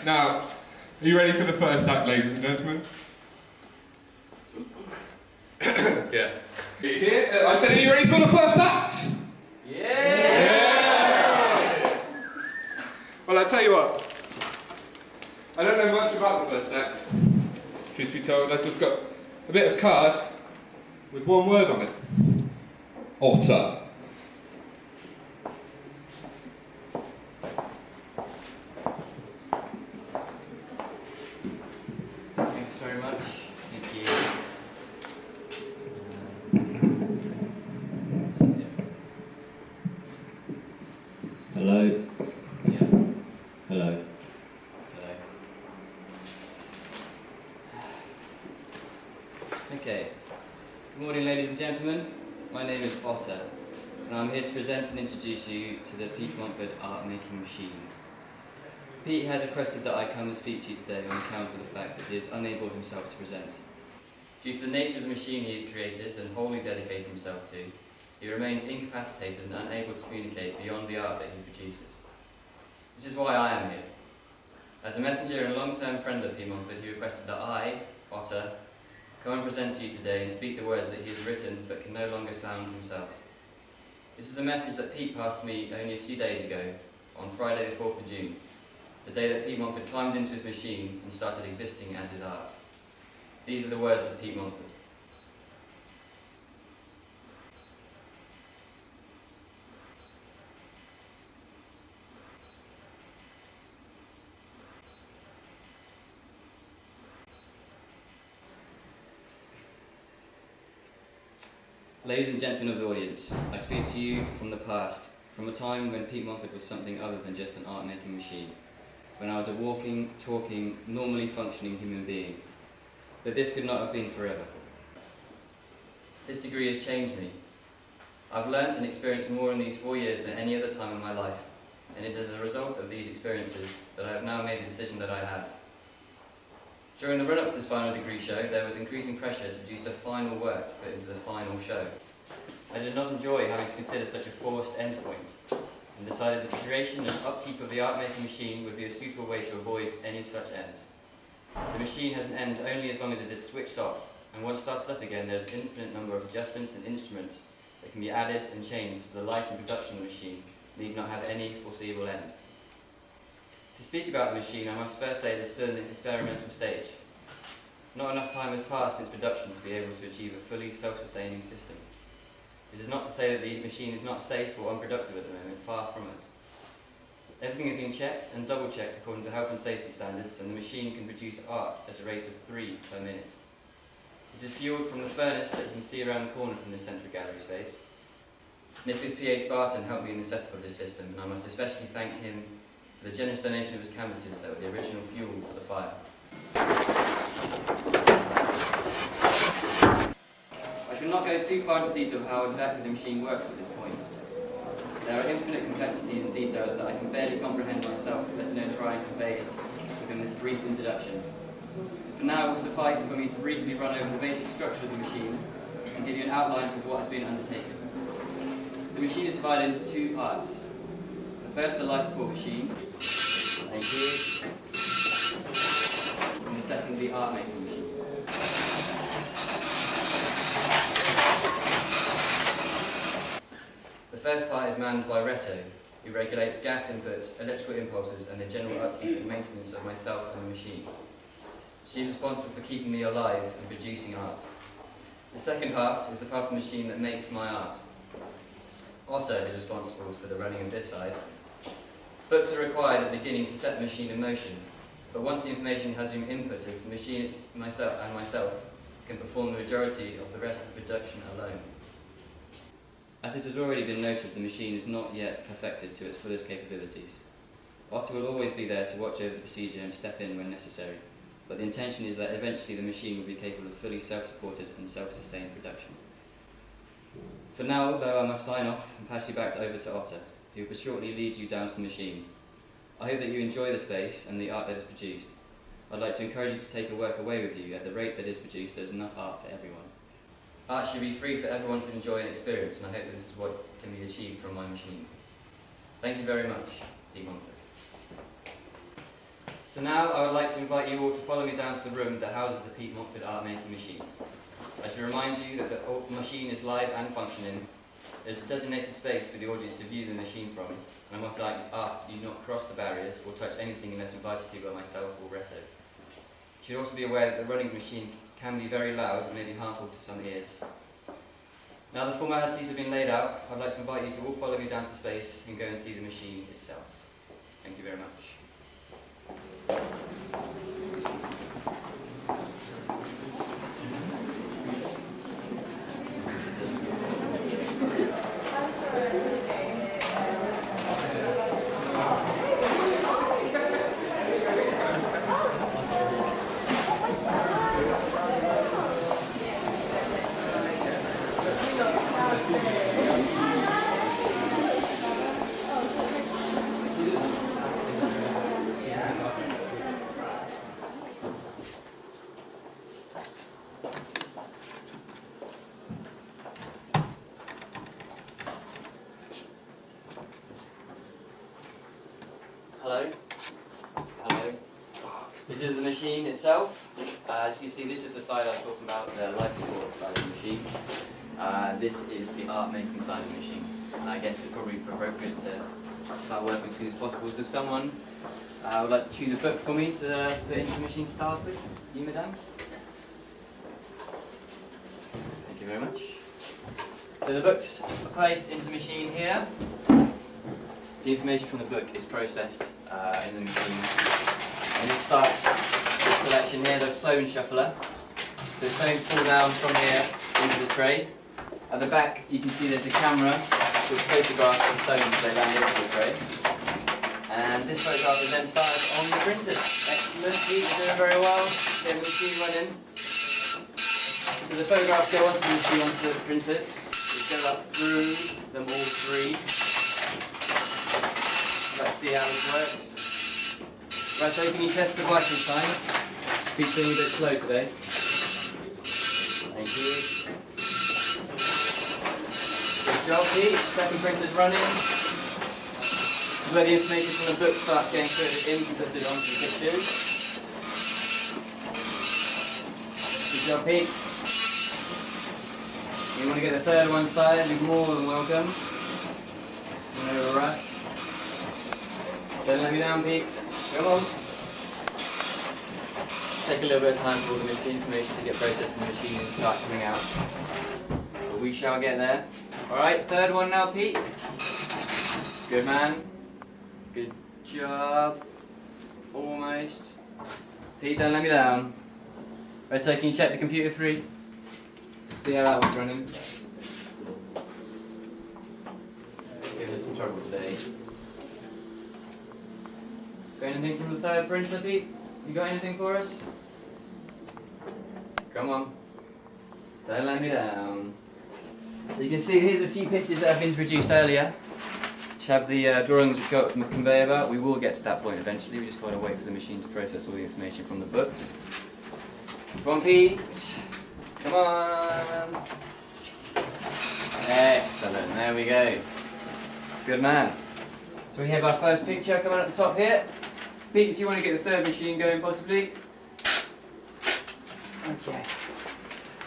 Now, are you ready for the first act, ladies and gentlemen? Yeah. Here. I said, are you ready for the first act? Yeah! Well, I'll tell you what. I don't know much about the first act. Truth be told, I've just got a bit of card with one word on it. Otter. Thanks very much. Thank you. Hello. Yeah. Hello. Hello. Okay. Good morning, ladies and gentlemen. My name is Otter, and I'm here to present and introduce you to the Pete Montford Art-Making Machine. Pete has requested that I come and speak to you today on account of the fact that he is unable himself to present. Due to the nature of the machine he has created and wholly dedicated himself to, he remains incapacitated and unable to communicate beyond the art that he produces. This is why I am here. As a messenger and long-term friend of Pete Montford, he requested that I, Otter, come and present to you today and speak the words that he has written but can no longer sound himself. This is a message that Pete passed to me only a few days ago, on Friday the 4th of June, the day that Pete Montford climbed into his machine and started existing as his art. These are the words of Pete Montford. Ladies and gentlemen of the audience, I speak to you from the past, from a time when Pete Montford was something other than just an art-making machine, when I was a walking, talking, normally functioning human being. But this could not have been forever. This degree has changed me. I've learnt and experienced more in these 4 years than any other time in my life, and it is as a result of these experiences that I have now made the decision that I have. During the run-up to this final degree show, there was increasing pressure to produce a final work to put into the final show. I did not enjoy having to consider such a forced endpoint, and decided that the creation and upkeep of the art-making machine would be a suitable way to avoid any such end. The machine has an end only as long as it is switched off, and once started up again there is an infinite number of adjustments and instruments that can be added and changed so the life and production of the machine need not have any foreseeable end. To speak about the machine, I must first say it is still in its experimental stage. Not enough time has passed since production to be able to achieve a fully self-sustaining system. This is not to say that the machine is not safe or unproductive at the moment, far from it. Everything has been checked and double-checked according to health and safety standards, and the machine can produce art at a rate of 3 per minute. It is fuelled from the furnace that you can see around the corner from this central gallery space. Nicholas P.H. Barton helped me in the setup of this system, and I must especially thank him for the generous donation of his canvases that were the original fuel for the fire. I shall not go too far into detail of how exactly the machine works at this point. There are infinite complexities and details that I can barely comprehend myself, let alone try and convey within this brief introduction. For now, it will suffice for me to briefly run over the basic structure of the machine and give you an outline of what has been undertaken. The machine is divided into 2 parts. The first, a light support machine, and the second, the art-making machine. The first part is manned by Reto, who regulates gas inputs, electrical impulses, and the general upkeep and maintenance of myself and the machine. She is responsible for keeping me alive and producing art. The second half is the part of the machine that makes my art. Otter is responsible for the running of this side. Books are required at the beginning to set the machine in motion, but once the information has been inputted, the machine myself can perform the majority of the rest of the production alone. As it has already been noted, the machine is not yet perfected to its fullest capabilities. Otter will always be there to watch over the procedure and step in when necessary, but the intention is that eventually the machine will be capable of fully self-supported and self-sustained production. For now, though, I must sign off and pass you back over to Otter, who will shortly lead you down to the machine. I hope that you enjoy the space and the art that is produced. I'd like to encourage you to take a work away with you. At the rate that is produced, there is enough art for everyone. Art should be free for everyone to enjoy and experience, and I hope that this is what can be achieved from my machine. Thank you very much, Pete Montford. So now I would like to invite you all to follow me down to the room that houses the Pete Montford Art-Making Machine. I should remind you that the machine is live and functioning. There's a designated space for the audience to view the machine from, and I must ask you not cross the barriers or touch anything unless invited to by myself or Reto. You should also be aware that the running machine can be very loud and may be harmful to some ears. Now the formalities have been laid out, I'd like to invite you to all follow me down to space and go and see the machine itself. Thank you very much. Hello. Hello. This is the machine itself. As you can see, this is the side I was talking about, the life support side of the machine. This is the art making side of the machine. I guess it's probably appropriate to start working as soon as possible. So someone would like to choose a book for me to put into the machine to start with. You, madame? Thank you very much. So the books are placed into the machine here. The information from the book is processed in the machine. And this starts this selection here, the stone shuffler. So stones fall down from here into the tray. At the back you can see there's a camera which photographs the stones as they land into the tray. And this photograph is then started on the printer. Excellent, you're doing very well. Get the machine running. So the photographs go onto the machine, onto the printers. We go up through them all three. Let's see how this works. Right, so can you test the vital signs? Pete's being a bit slow today. Thank you. Good job, Pete. Second printer's running. Where the information from the book starts getting put in, you put it onto the pictures. Good job, Pete. You want to get the third one started, you're more than welcome. No rush. Don't let me down, Pete. Come on. Take a little bit of time for all the information to get processed in the machine and start coming out. But we shall get there. Alright, third one now, Pete. Good man. Good job. Almost. Pete, don't let me down. Right, so can you check the computer 3? See how that one's running. Giving us some trouble today. Got anything from the third printer, Pete? You got anything for us? Come on. Don't let me down. You can see here's a few pictures that have been produced earlier, which have the drawings which go up from the conveyor belt. We will get to that point eventually. We just got to wait for the machine to process all the information from the books. Come on, Pete. Come on. Excellent. There we go. Good man. So we have our first picture coming up the top here. Pete, if you want to get the third machine going possibly. Okay.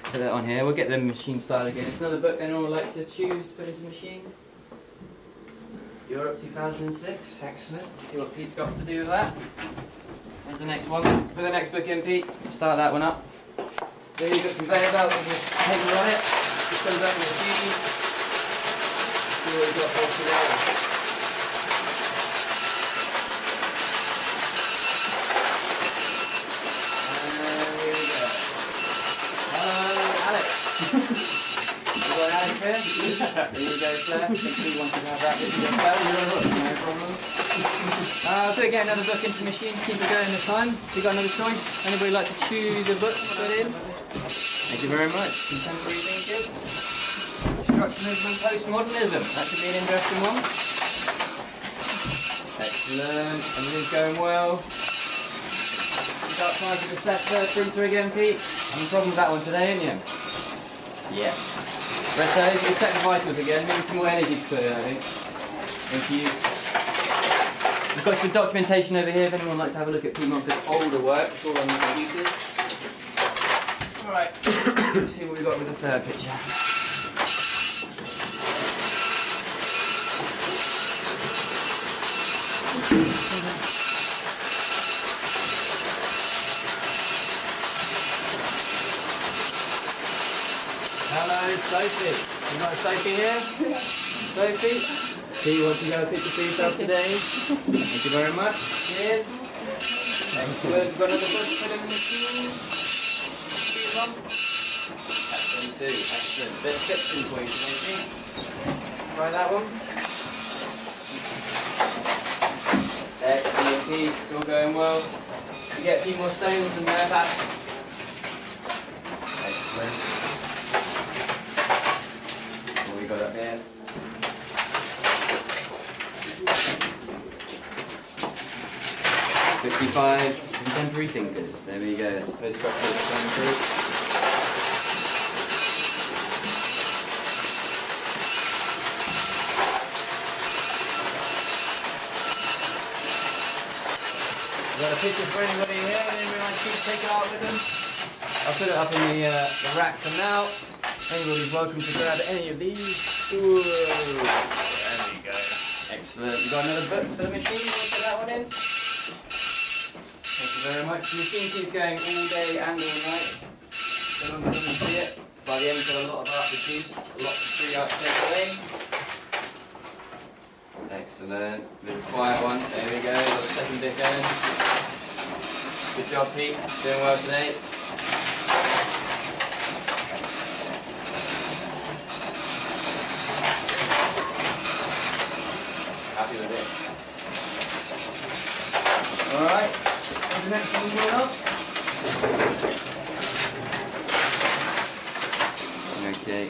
Put that on here. We'll get the machine started again. It's another book anyone would like to choose to put into the machine. Europe 2006. Excellent. Let's see what Pete's got to do with that. There's the next one. Put the next book in, Pete. Start that one up. So you've got conveyor belt with the paper on it. Just comes up in the machine. See what we've got for today. You got Alex here? There you go, sir. I think we wanted to have that with you yourself. No problem. So again, another book into the machine to keep it going this time. You got another choice? Anybody like to choose a book to put in? Thank you very much. Contemporary thinkers. Constructionism and postmodernism. That should be an interesting one. Excellent. Everything's going well. You got time for the set printer again, Pete? Having a problem with that one today, ain't you? Yes. Reto, if you check the vitals again, maybe some more energy to put in, I think. Thank you. We've got some documentation over here if anyone would like to have a look at Pete Montford's older work. It's all on the computers. Alright, let's see what we've got with the third picture. Hello, Sophie. You got a Sophie here? Sophie? Do you want to go a picture for yourself today? Thank you very much. Cheers. Excellent. We've got another book to put in the machine. That's one too. Excellent. Bit of fiction for you today, try that one. Excellent, Pete. It's all going well. You get a few more stones in there, perhaps. Excellent. What we got up here? '55 contemporary thinkers. There we go. That's a post-structure that's coming through. We've got a picture for anybody here. Anybody like to take it out with them? I'll put it up in the rack for now. Anybody's welcome to grab any of these. Ooh, there we go. Excellent. We've got another book for the machine. You want to put that one in? Thank you very much. The machine keeps going all day and all night. So long as you see it. By the end, we've got a lot of art produced, lots of free art to take away. Excellent. Bit of a quiet one. There we go. Got the second bit going. Good job, Pete. Doing well today. Happy with it. Alright. What's the next one going up? Okay.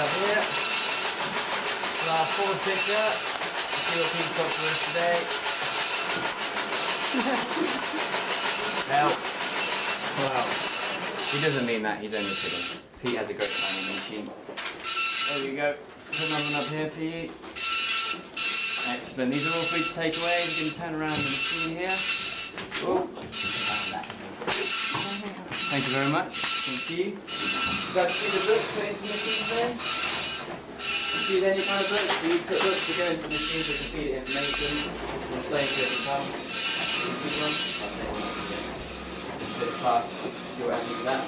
Up here. So our fourth picture. Let's see what Pete's got for us today. Help. Wow. He doesn't mean that, he's only kidding. Pete has a great time on the machine. There we go. Put another one up here for you. Excellent. These are all free to take away. We can turn around the machine here. Oh. Thank you very much. Thank you. You've got to see the books put into the machine there. You see any kind of books? We put books to go into the machine to feed it information. We'll explain to it at the top. This one. I'll take one off again. Put it fast. See what happens with that.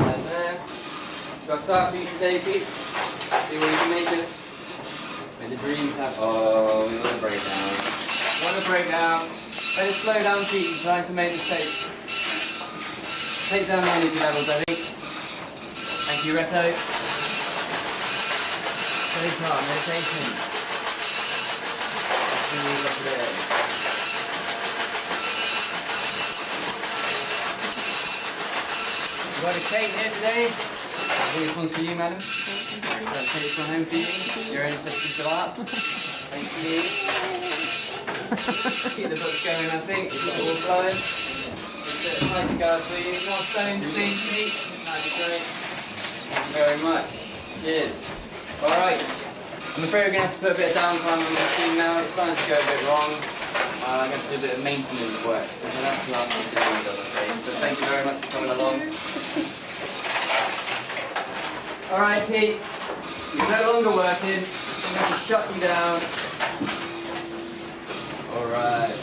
That's there. We've got a start for you today, Pete. See what you can make us. May the dreams have. Oh, we want a breakdown. Want a breakdown. Let it slow down, Pete. You're trying to make mistakes. Take down the energy levels, I think. Thank you, Reto. Very smart, meditation. That's what we've got today. We've got a cake here today. I think this one's for you, madam. That cake's from home for you. Your own special piece of art. Thank you. Keep the books going, I think. It's not all flowing. Like to go for you. More stones, please, Pete. That'd be great. Thank you very much. Cheers. Alright. I'm afraid we're going to have to put a bit of downtime on the machine now. It's starting to go a bit wrong. I'm going to do a bit of maintenance work, so we'll have to ask you to do it, I'm afraid. But thank you very much for coming along. Alright, Pete. You're no longer working. I'm going to shut you down. Alright.